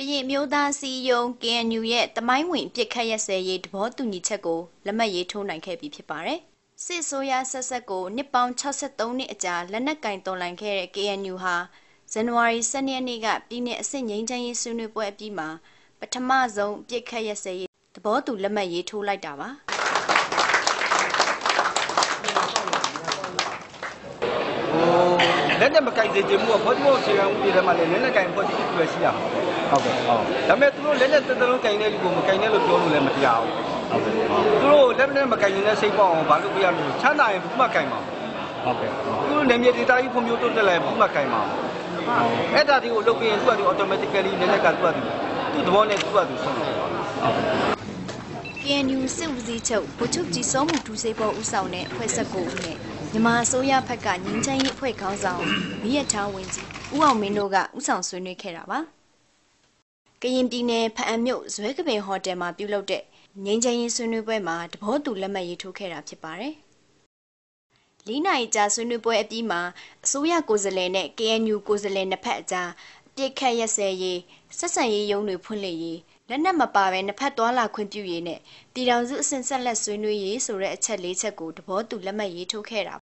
ကရင်မျိုးသားစီယုံ KNU ရဲ့တမိုင်းဝင်ပြစ်ခတ်ရက်စဲရေးတဘောတူညီချက်ကိုလက်မှတ်ရေးထိုးနိုင်ခဲ့ပြီဖြစ်ပါတယ်။စစ်ဆိုရဆက်ဆက်ကိုနှစ်ပေါင်း63နှစ်အကြာလက်နက်ကင်တော်လှန်ခဲ့တဲ့ KNU ဟာဇန်နဝါရီ12ရက်နေ့ကပြည်내အဆင့်ငြိမ်းချမ်းရေးဆွေးနွေးပွဲအပြီးမှာပထမဆုံးပြစ်ခတ်ရက်စဲရေးတဘောတူလက်မှတ်ရေးထိုးလိုက်တာပါ။လက်နဲ့မကင်စေချင်မှုကဘောဒီဘောအခြေခံဥပဒေထဲမှာလည်းလက်နဲ့ကင်ဖွဲ့စည်းပြီးရှိရမှာဟုတ်ကဲ့ဟုတ်ဒါပေမဲ့သူတို့လက်နဲ့တစ်လုံးကင်တဲ့လူကိုမကင်နဲ့လို့ပြောလို့လည်းမတရားဘူးဟုတ်ကဲ့သူတို့လက်နဲ့မကင်နေတဲ့စိတ်ပေါအောင်ဘာလို့ပြရလို့ချမ်းသာရင်ဘူးမှကင်ပါဟုတ်ကဲ့သူတို့နယ်မြေဒေသကြီးဖွံ့ဖြိုးတိုးတက်လာရင်ဘူးမှကင်ပါအဲ့ဒါဒီကိုလုပ်ပြီးရင်သူကဒီ automatically လက်နဲ့ကသူကသူသဘောနဲ့သူကသူဆုံးတယ်ဟုတ်ကဲ့ KNU စစ်ဦးစီးချုပ်ဗိုလ်ချုပ်ကြီးစောမှုဒူစေပေါ်ဦးဆောင်တဲ့ဖွဲ့ဆက်ကိုဦးနဲ့မြန်မာအစိုးရဘက်ကငင်းချမ်းရေးအဖွဲ့ခေါင်းဆောင်မိရထားဝင်ကြီးဦးအောင်မင်းတို့ကဦးဆောင်ဆွေးနွေးခဲ့တာပါ။ကရင်ပြည်နယ်ဖအံမြို့ဇွဲကပင်ဟိုတယ်မှာပြုလုပ်တဲ့ငင်းချမ်းရေးဆွေးနွေးပွဲမှာတဘောတူလက်မှတ်ရေးထိုးခဲ့တာဖြစ်ပါတယ်။၄နာရီကြာဆွေးနွေးပွဲအပြီးမှာအစိုးရကိုယ်စားလှယ်နဲ့ KNU ကိုယ်စားလှယ်နှစ်ဖက်အကြားပြစ်ခတ်ရက်စဲရေးဆက်ဆံရေးရုံးတွေဖွင့်လှစ်ရေးလက်နက်မပါဘဲနှစ်ဖက်သွားလာခွင့်ပြုရေးနဲ့ပြည်ထောင်စုအဆင့်ဆက်လက်ဆွေးနွေးရေးဆိုတဲ့အချက်၄ချက်ကိုတဘောတူလက်မှတ်ရေးထိုးခဲ့တာ